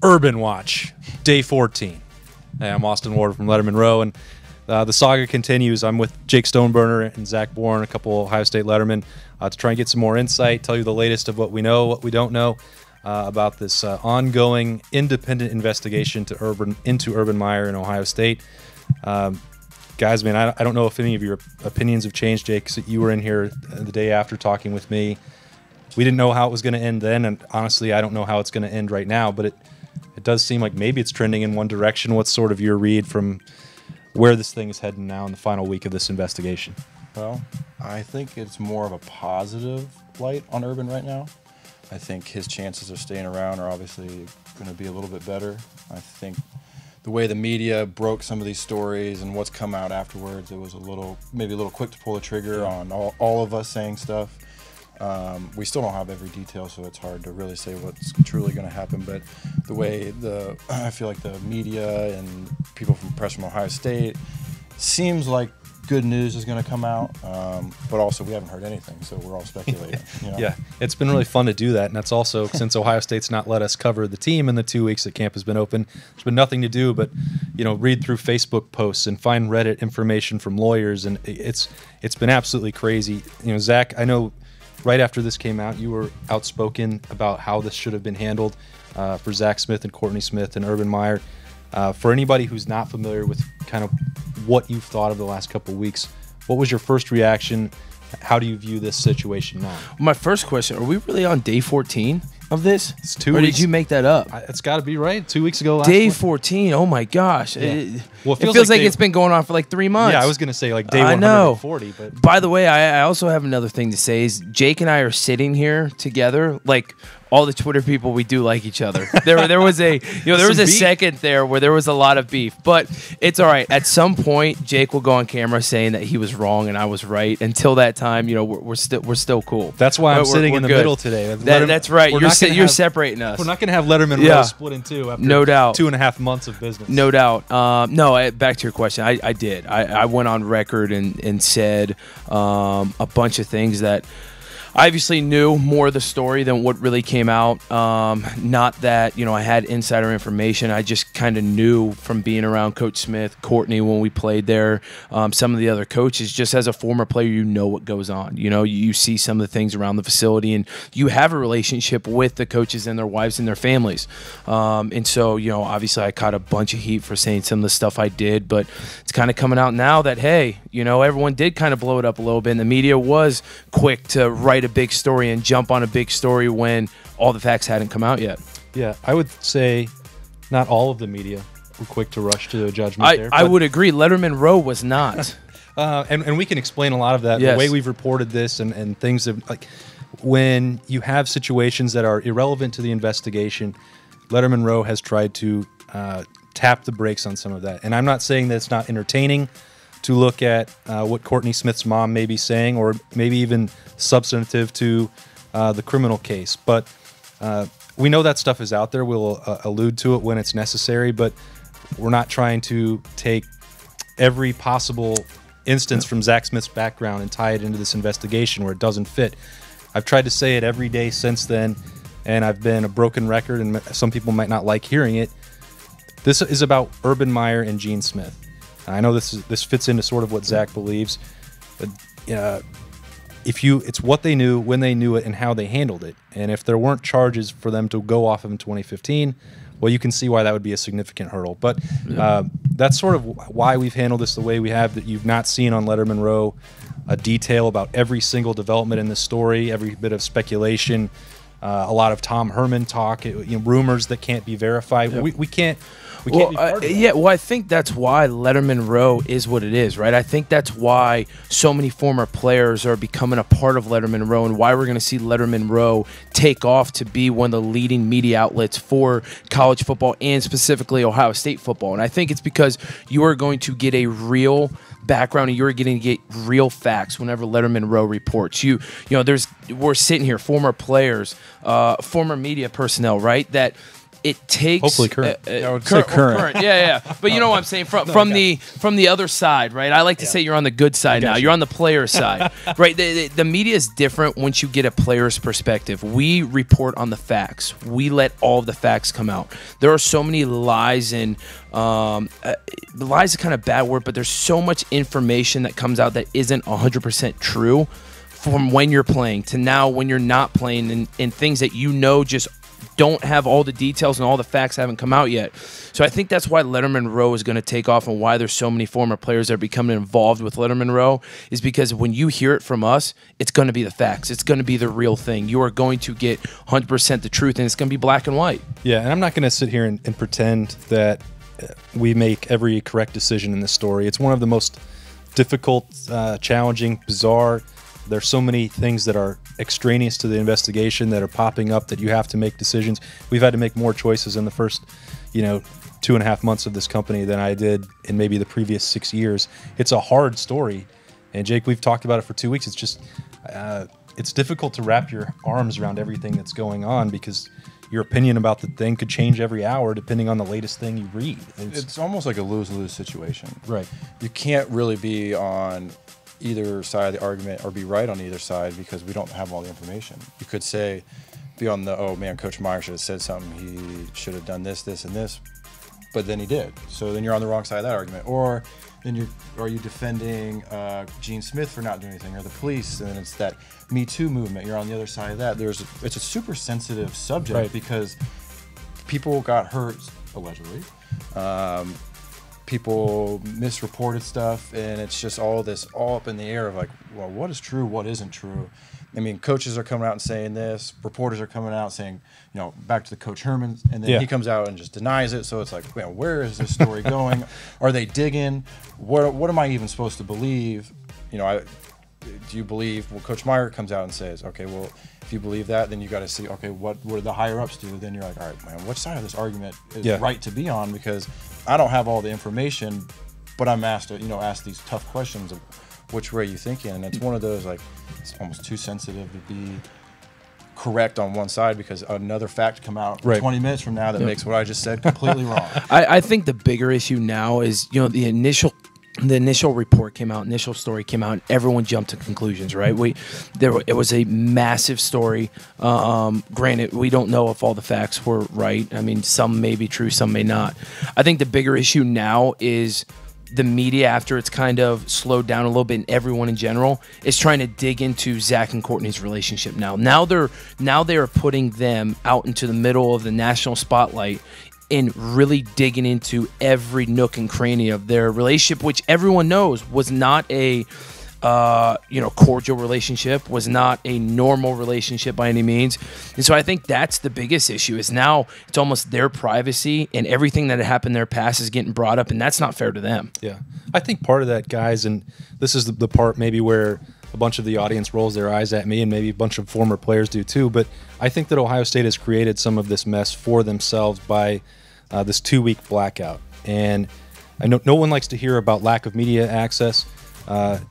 Urban Watch, day 14. Hey, I'm Austin Ward from Lettermen Row, and the saga continues. I'm with Jake Stoneburner and Zach Boren, a couple Ohio State Lettermen, to try and get some more insight, tell you the latest of what we know, what we don't know about this ongoing independent investigation into Urban Meyer in Ohio State. Guys, man, I don't know if any of your opinions have changed, Jake. So you were in here the day after talking with me. We didn't know how it was going to end then, and honestly, I don't know how it's going to end right now, but it does seem like maybe it's trending in one direction. What's sort of your read from where this thing is heading now in the final week of this investigation? Well, I think it's more of a positive light on Urban right now. I think his chances of staying around are obviously going to be a little bit better. I think the way the media broke some of these stories and what's come out afterwards, it was maybe a little quick to pull the trigger on all of us saying stuff. We still don't have every detail, so it's hard to really say what's truly going to happen. But the way I feel like the media and people from press from Ohio State seems like good news is going to come out, but also we haven't heard anything, so we're all speculating. You know? Yeah, it's been really fun to do that, and that's also since Ohio State's not let us cover the team in the 2 weeks that camp has been open. There's been nothing to do but read through Facebook posts and find Reddit information from lawyers, and it's been absolutely crazy. Zach, I know. Right after this came out, you were outspoken about how this should have been handled for Zach Smith and Courtney Smith and Urban Meyer. For anybody who's not familiar with kind of what you've thought of the last couple of weeks, what was your first reaction? How do you view this situation now? My first question, are we really on day 14 of this? It's 2 weeks. Or did you make that up? It's got to be right. 2 weeks ago. Day 14. Oh my gosh. Yeah. It feels like it's been going on for like 3 months. Yeah, I was going to say like day 140. But by the way, I also have another thing to say is Jake and I are sitting here together like all the Twitter people, we do like each other. There was a second there where there was a lot of beef, but it's all right. At some point, Jake will go on camera saying that he was wrong and I was right. Until that time, we're still cool. That's why I'm sitting in the middle today. That's right. You're separating us. We're not going to have Lettermen Row split in two after no doubt 2.5 months of business. No doubt. Back to your question. I did. I went on record and said a bunch of things that I obviously knew more of the story than what really came out. Not that, I had insider information. I just kind of knew from being around Coach Smith, Courtney when we played there, some of the other coaches. Just as a former player, you know what goes on. You see some of the things around the facility, and you have a relationship with the coaches and their wives and their families. And so, obviously I caught a bunch of heat for saying some of the stuff I did, but it's kind of coming out now that, hey, everyone did kind of blow it up a little bit, and the media was quick to write a big story and jump on a big story when all the facts hadn't come out yet. Yeah, I would say not all of the media were quick to rush to a judgment there. I would agree. Lettermen Row was not. And we can explain a lot of that. Yes. The way we've reported this and things like when you have situations that are irrelevant to the investigation, Lettermen Row has tried to tap the brakes on some of that. And I'm not saying that it's not entertaining to look at what Courtney Smith's mom may be saying, or maybe even substantive to the criminal case. But we know that stuff is out there. We'll allude to it when it's necessary, but we're not trying to take every possible instance from Zach Smith's background and tie it into this investigation where it doesn't fit. I've tried to say it every day since then, and I've been a broken record, and some people might not like hearing it. This is about Urban Meyer and Gene Smith. I know this fits into sort of what Zach believes, but it's what they knew, when they knew it, and how they handled it. And if there weren't charges for them to go off of in 2015, well, you can see why that would be a significant hurdle. But that's sort of why we've handled this the way we have. That you've not seen on Lettermen Row a detail about every single development in this story, every bit of speculation, a lot of Tom Herman talk, rumors that can't be verified. Yep. We can't. I think that's why Lettermen Row is what it is, right? I think that's why so many former players are becoming a part of Lettermen Row, and why we're going to see Lettermen Row take off to be one of the leading media outlets for college football and specifically Ohio State football. And I think it's because you are going to get a real background and you're getting to get real facts whenever Lettermen Row reports. We're sitting here, former players, former media personnel, right? That it takes hopefully current. I would say current. Yeah. But you know what I'm saying from the other side, right? I like to say you're on the good side now. You're on the player side, right? The media is different once you get a player's perspective. We report on the facts. We let all of the facts come out. There are so many lies and lies is kind of a bad word, but there's so much information that comes out that isn't 100% true from when you're playing to now when you're not playing, and things that you know just don't have all the details and all the facts haven't come out yet. So I think that's why Lettermen Row is going to take off, and why there's so many former players that are becoming involved with Lettermen Row, is because when you hear it from us, it's going to be the facts. It's going to be the real thing. You are going to get 100% the truth, and it's going to be black and white. Yeah, and I'm not going to sit here and pretend that we make every correct decision in this story. It's one of the most difficult, challenging, bizarre. There's so many things that are extraneous to the investigation that are popping up that you have to make decisions. We've had to make more choices in the first, 2.5 months of this company than I did in maybe the previous 6 years. It's a hard story. And Jake, we've talked about it for 2 weeks. It's just, it's difficult to wrap your arms around everything that's going on, because your opinion about the thing could change every hour depending on the latest thing you read. It's almost like a lose-lose situation. Right. You can't really be on either side of the argument or be right on either side, because we don't have all the information. You could be on the, oh man, Coach Meyer should have said something, he should have done this, this, and this, but then he did. So then you're on the wrong side of that argument. Or then are you defending Gene Smith for not doing anything, or the police, and then it's that Me Too movement. You're on the other side of that. It's a super sensitive subject, right, because people got hurt, allegedly. People misreported stuff, and it's just all up in the air of like, well, what is true, what isn't true? I mean, coaches are coming out and saying this, reporters are coming out saying, back to the Coach Herman, and then he comes out and just denies it. So it's like, well, where is this story going? Are they digging? What am I even supposed to believe? Do you believe? Well, Coach Meyer comes out and says, okay, well, if you believe that, then you got to see, okay, what do the higher ups do? Then you're like, all right, man, which side of this argument is right to be on? Because I don't have all the information, but I'm asked to, ask these tough questions of which way you thinking, and it's one of those, like, it's almost too sensitive to be correct on one side, because another fact come out 20 minutes from now that makes what I just said completely wrong. I think the bigger issue now is, the initial report came out, initial story came out, and everyone jumped to conclusions, right? It was a massive story. Granted, we don't know if all the facts were right. I mean, some may be true, some may not. I think the bigger issue now is the media, after it's kind of slowed down a little bit, and everyone in general is trying to dig into Zach and Courtney's relationship now. Now they are putting them out into the middle of the national spotlight and really digging into every nook and cranny of their relationship, which everyone knows was not a cordial relationship, was not a normal relationship by any means. And so I think that's the biggest issue, is now it's almost their privacy, and everything that had happened in their past is getting brought up, and that's not fair to them. Yeah. I think part of that, guys, and this is the part maybe where a bunch of the audience rolls their eyes at me, and maybe a bunch of former players do too, but I think that Ohio State has created some of this mess for themselves by this 2-week blackout. And I know no one likes to hear about lack of media access.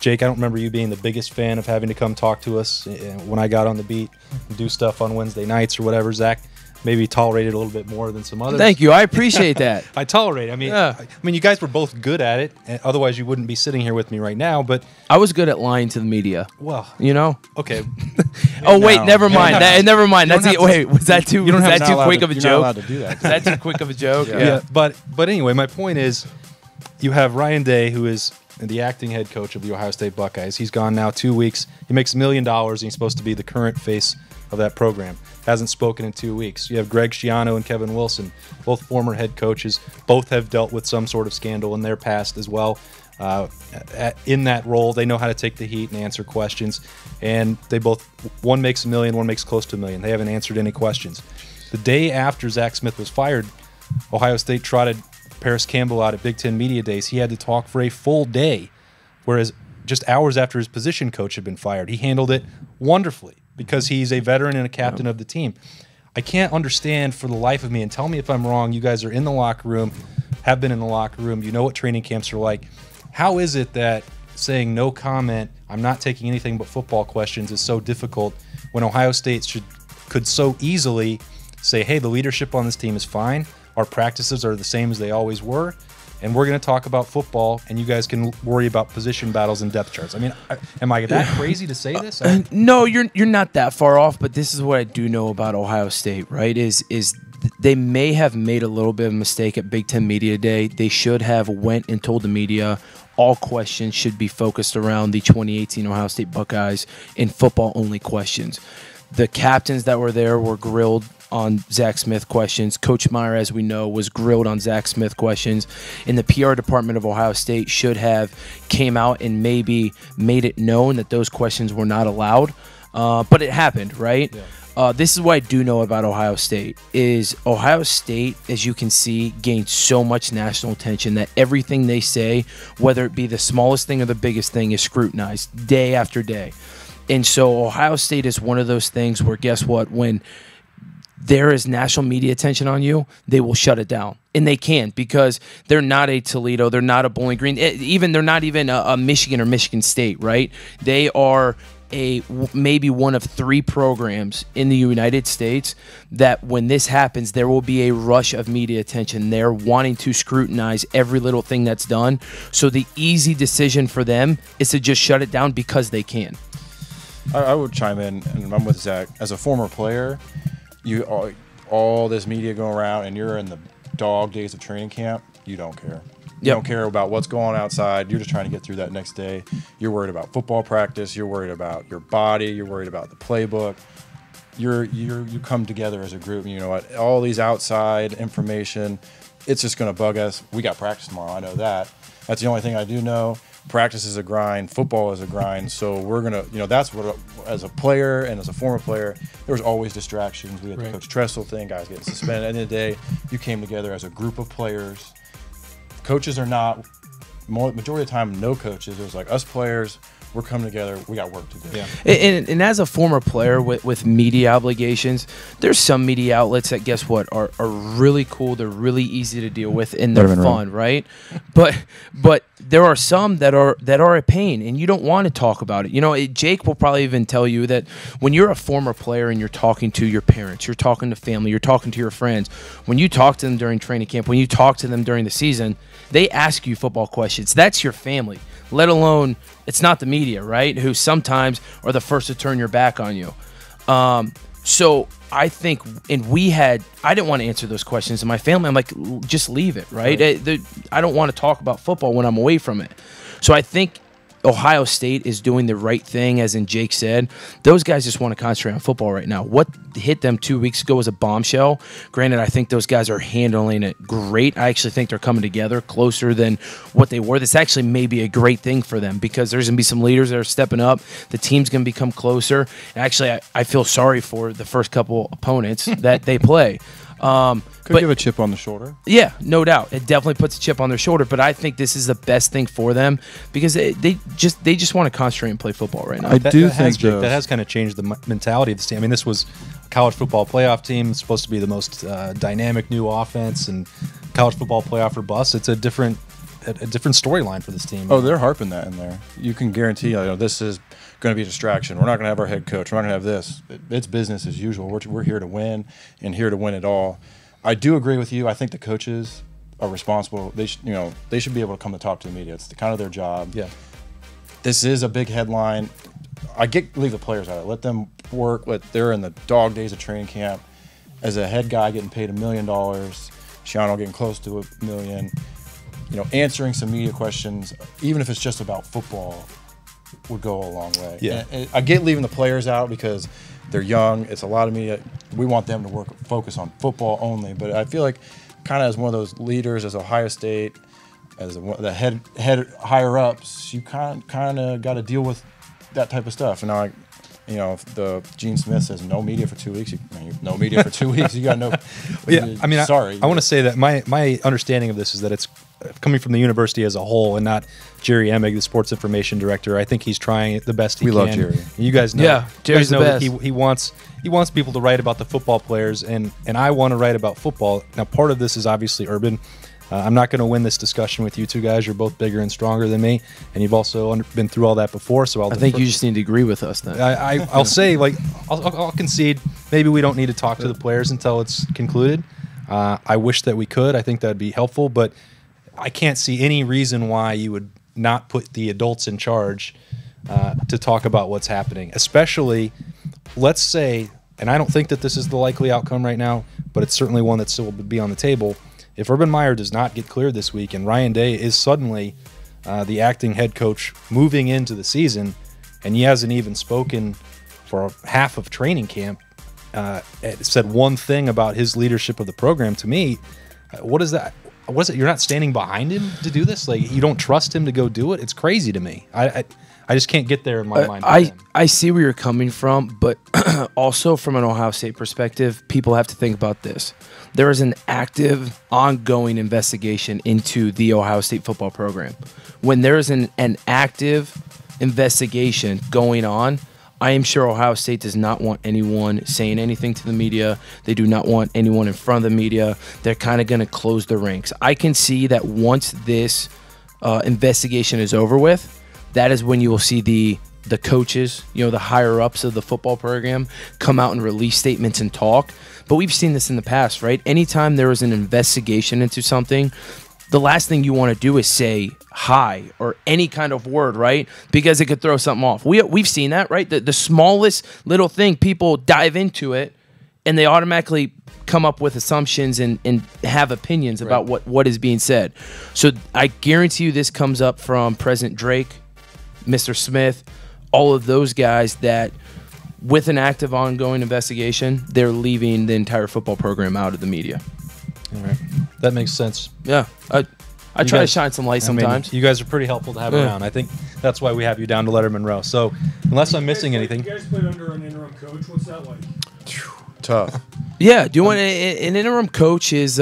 Jake, I don't remember you being the biggest fan of having to come talk to us when I got on the beat and do stuff on Wednesday nights or whatever. Zach maybe tolerated a little bit more than some others. Thank you. I appreciate that. I tolerate. I mean, you guys were both good at it. Otherwise, you wouldn't be sitting here with me right now. But I was good at lying to the media. Well, Okay. Oh wait, never mind. Never mind. Was that too? You don't was have that too quick of a You're joke? not allowed to do that. Is that too quick of a joke? Yeah. But anyway, my point is, you have Ryan Day, who is the acting head coach of the Ohio State Buckeyes. He's gone now 2 weeks. He makes $1 million, and he's supposed to be the current face of that program. Hasn't spoken in 2 weeks. You have Greg Schiano and Kevin Wilson, both former head coaches. Both have dealt with some sort of scandal in their past as well. In that role, they know how to take the heat and answer questions. And they both, one makes $1 million, one makes close to $1 million. They haven't answered any questions. The day after Zach Smith was fired, Ohio State trotted Paris Campbell out at Big Ten Media Days. He had to talk for a full day, whereas just hours after his position coach had been fired, he handled it wonderfully because he's a veteran and a captain of the team. I can't understand for the life of me, and tell me if I'm wrong, you guys are in the locker room, have been in the locker room, you know what training camps are like. How is it that saying no comment, I'm not taking anything but football questions, is so difficult when Ohio State could so easily say, hey, the leadership on this team is fine. Our practices are the same as they always were. And we're going to talk about football, and you guys can worry about position battles and depth charts. I mean, am I that crazy to say this? No, you're not that far off, but this is what I do know about Ohio State, right, is they may have made a little bit of a mistake at Big Ten Media Day. They should have went and told the media all questions should be focused around the 2018 Ohio State Buckeyes and football-only questions. The captains that were there were grilled on Zach Smith questions. Coach Meyer, as we know, was grilled on Zach Smith questions. And the PR department of Ohio State should have came out and maybe made it known that those questions were not allowed. But it happened, right? Yeah. This is what I do know about Ohio State is Ohio State, as you can see, gained so much national attention that everything they say, whether it be the smallest thing or the biggest thing, is scrutinized day after day. And so Ohio State is one of those things where, guess what, when there is national media attention on you, they will shut it down. And they can, because they're not a Toledo, they're not a Bowling Green, they're not even a Michigan or Michigan State, right? They are maybe one of 3 programs in the United States that when this happens, there will be a rush of media attention. They're wanting to scrutinize every little thing that's done. So the easy decision for them is to just shut it down because they can. I would chime in, and I'm with Zach. As a former player, you all this media going around, and you're in the dog days of training camp, you don't care. You don't care about what's going on outside. You're just trying to get through that next day. You're worried about football practice. You're worried about your body. You're worried about the playbook. You come together as a group. And you know what? All these outside information, it's just going to bug us. We got practice tomorrow. I know that. That's the only thing I do know. Practice is a grind. Football is a grind. So we're going to, that's what, as a player and as a former player, there was always distractions. We had the Coach Tressel thing, guys getting suspended. At the end of the day, you came together as a group of players. Coaches are not, majority of the time, no coaches. It was like us players, we're coming together, we got work to do. Yeah. And as a former player with media obligations, there's some media outlets that, guess what, are really cool, they're really easy to deal with, and they're fun, right? But there are some that are a pain, and you don't want to talk about it. Jake will probably even tell you that when you're a former player and you're talking to your parents, you're talking to family, you're talking to your friends, when you talk to them during training camp, when you talk to them during the season, they ask you football questions. That's your family, let alone it's not the media, right, who sometimes are the first to turn your back on you. So I think, and I didn't want to answer those questions. And my family, I'm like, just leave it, right? I don't want to talk about football when I'm away from it. So I think Ohio State is doing the right thing, as in Jake said. Those guys just want to concentrate on football right now. What hit them 2 weeks ago was a bombshell. Granted, I think those guys are handling it great. I actually think they're coming together closer than what they were. This actually may be a great thing for them because there's going to be some leaders that are stepping up. The team's going to become closer. And actually, I feel sorry for the first couple opponents that they play. Could give a chip on the shoulder. Yeah, no doubt. It definitely puts a chip on their shoulder. But I think this is the best thing for them because they just want to concentrate and play football right now. I do think that has kind of changed the mentality of this team. I mean, this was a college football playoff team. It's supposed to be the most dynamic new offense, and college football playoff or bust. It's a different storyline for this team. Oh, they're harping that in there. You can guarantee this is going to be a distraction. We're not going to have our head coach. We're not going to have this. It's business as usual. We're here to win and here to win it all. I do agree with you. I think the coaches are responsible. They should be able to come to talk to the media. It's kind of their job. Yeah. This is a big headline. Leave the players out of it. Let them work. They're in the dog days of training camp. As a head guy getting paid $1 million, Shiano getting close to $1 million. Answering some media questions, even if it's just about football, would go a long way. Yeah. And I get leaving the players out because they're young. It's a lot of media. We want them to focus on football only. But I feel like kind of as one of those leaders, as Ohio State, as the head higher ups, you kind of got to deal with that type of stuff. And now, if the Gene Smith says no media for 2 weeks, no media for 2 weeks, you got no. Yeah, I mean, sorry. I want to say that my understanding of this is that it's coming from the university as a whole and not Jerry Emig, the sports information director. I think he's trying the best he can. We love Jerry. You guys know. Yeah, Jerry's the best. He wants people to write about the football players, and I want to write about football. Now, part of this is obviously Urban. I'm not going to win this discussion with you two guys. You're both bigger and stronger than me, and you've also been through all that before. So I think you just need to agree with us then. I'll say, like, I'll concede. Maybe we don't need to talk to the players until it's concluded. I wish that we could. I think that'd be helpful, but I can't see any reason why you would not put the adults in charge to talk about what's happening. Especially, let's say, and I don't think that this is the likely outcome right now, but it's certainly one that still will be on the table. If Urban Meyer does not get cleared this week and Ryan Day is suddenly the acting head coach moving into the season, and he hasn't even spoken for half of training camp, said one thing about his leadership of the program, to me, what is that? What is it? You're not standing behind him to do this? Like, you don't trust him to go do it? It's crazy to me. I just can't get there in my mind. I see where you're coming from, but also from an Ohio State perspective, people have to think about this. There is an active, ongoing investigation into the Ohio State football program. When there is an active investigation going on, I am sure Ohio State does not want anyone saying anything to the media. They do not want anyone in front of the media. They're kind of going to close the ranks. I can see that once this investigation is over with, that is when you will see the coaches, the higher ups of the football program, come out and release statements and talk. But we've seen this in the past, right? Anytime there is an investigation into something, the last thing you want to do is say hi or any kind of word, right? Because it could throw something off. We've seen that, right? The smallest little thing, people dive into it and they automatically come up with assumptions and have opinions about what is being said. So I guarantee you this comes up from President Drake, Mr. Smith, all of those guys that with an active ongoing investigation, they're leaving the entire football program out of the media. All right. That makes sense. Yeah. I try to shine some light sometimes. You guys are pretty helpful to have around. I think that's why we have you down to Lettermen Row. So unless I'm missing anything. You guys played under an interim coach. What's that like? Tough. Yeah, doing an interim coach is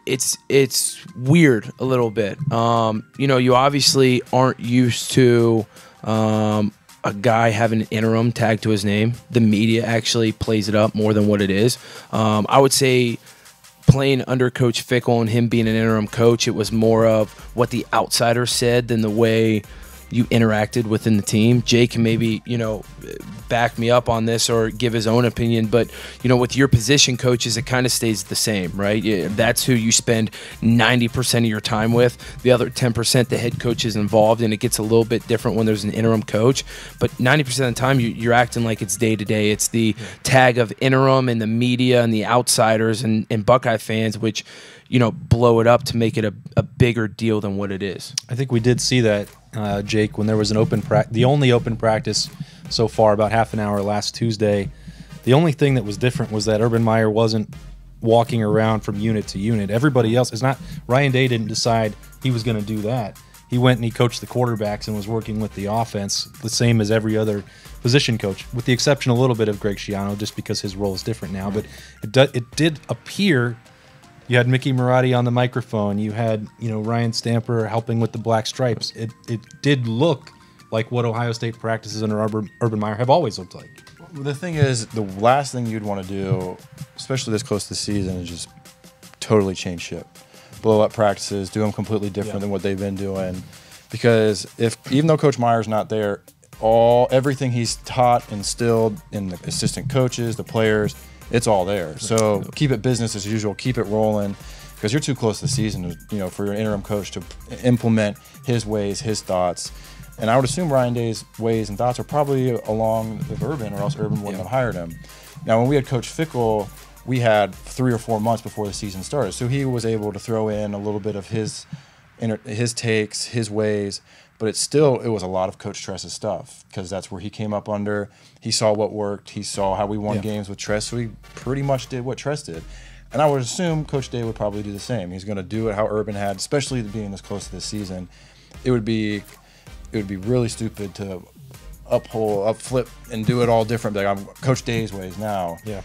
it's weird a little bit. You obviously aren't used to a guy having an interim tagged to his name. The media actually plays it up more than what it is. I would say playing under Coach Fickell and him being an interim coach, it was more of what the outsiders said than the way you interacted within the team. Jake can maybe, back me up on this or give his own opinion, but, with your position coaches, it kind of stays the same, right? That's who you spend 90% of your time with. The other 10%, the head coach is involved, and it gets a little bit different when there's an interim coach. But 90% of the time, you're acting like it's day-to-day. It's the tag of interim and the media and the outsiders and Buckeye fans, which, blow it up to make it a bigger deal than what it is. I think we did see that, Jake, when there was an the only open practice so far, about half an hour last Tuesday. The only thing that was different was that Urban Meyer wasn't walking around from unit to unit. Everybody else is not. Ryan Day didn't decide he was going to do that. He went and he coached the quarterbacks and was working with the offense, the same as every other position coach, with the exception a little bit of Greg Schiano, just because his role is different now. But it did appear. You had Mickey Marotti on the microphone. You had, Ryan Stamper helping with the black stripes. It did look like what Ohio State practices under Urban Meyer have always looked like. The thing is, the last thing you'd want to do, especially this close to the season, is just totally change ship. Blow up practices, do them completely different than what they've been doing. Because even though Coach Meyer's not there, everything he's taught, instilled in the assistant coaches, the players, it's all there. So keep it business as usual. Keep it rolling, because you're too close to the season, for your interim coach to implement his ways, his thoughts. And I would assume Ryan Day's ways and thoughts are probably along with Urban, or else Urban wouldn't have hired him. Now, when we had Coach Fickell, we had 3 or 4 months before the season started, so he was able to throw in a little bit of his takes, his ways. But it was a lot of Coach Tress's stuff, because that's where he came up under. He saw what worked. He saw how we won games with Tress, so he pretty much did what Tress did. And I would assume Coach Day would probably do the same. He's going to do it how Urban had, especially being this close to this season. It would be really stupid to flip and do it all different. Like, I'm Coach Day's ways now. Yeah.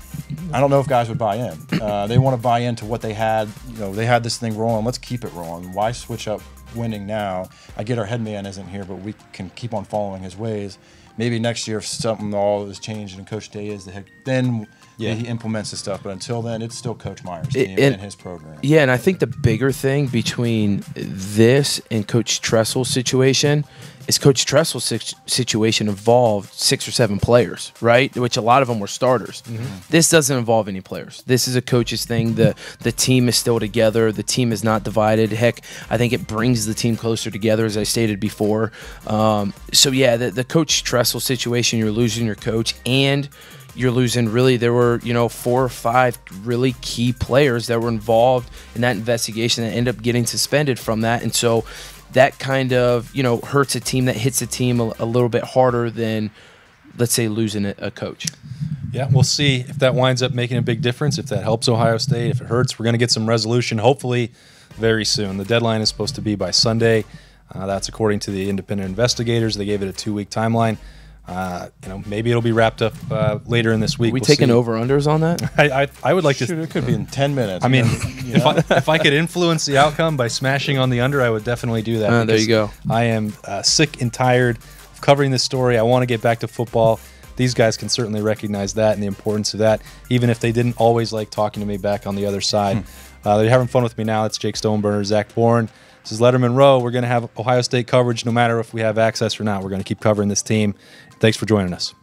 I don't know if guys would buy in. They want to buy into what they had. They had this thing rolling. Let's keep it rolling. Why switch up winning now? I get our head man isn't here, but we can keep on following his ways. Maybe next year, if something all is changed and Coach Day is the head, then he implements the stuff. But until then, it's still Coach Meyer's team and his program. Yeah, and I think the bigger thing between this and Coach Tressel's situation is Coach Tressel's situation involved 6 or 7 players, right? Which a lot of them were starters. This doesn't involve any players. This is a coach's thing. The team is still together. The team is not divided. Heck, I think it brings the team closer together, as I stated before. So yeah, the Coach Tressel situation, you're losing your coach and you're losing, really, there were 4 or 5 really key players that were involved in that investigation that ended up getting suspended from that. And so that kind of, hurts a team, that hits a team a little bit harder than, let's say, losing a coach. Yeah, we'll see if that winds up making a big difference, if that helps Ohio State. If it hurts, we're going to get some resolution, hopefully, very soon. The deadline is supposed to be by Sunday. That's according to the independent investigators. They gave it a 2-week timeline. Maybe it'll be wrapped up later in this week. Are we taking over-unders on that? I would like to. Shoot, it could be in 10 minutes. I mean, if I could influence the outcome by smashing on the under, I would definitely do that. There you go. I am sick and tired of covering this story. I want to get back to football. These guys can certainly recognize that and the importance of that, even if they didn't always like talking to me back on the other side. They're having fun with me now. It's Jake Stoneburner, Zach Boren. This is Lettermen Row. We're going to have Ohio State coverage no matter if we have access or not. We're going to keep covering this team. Thanks for joining us.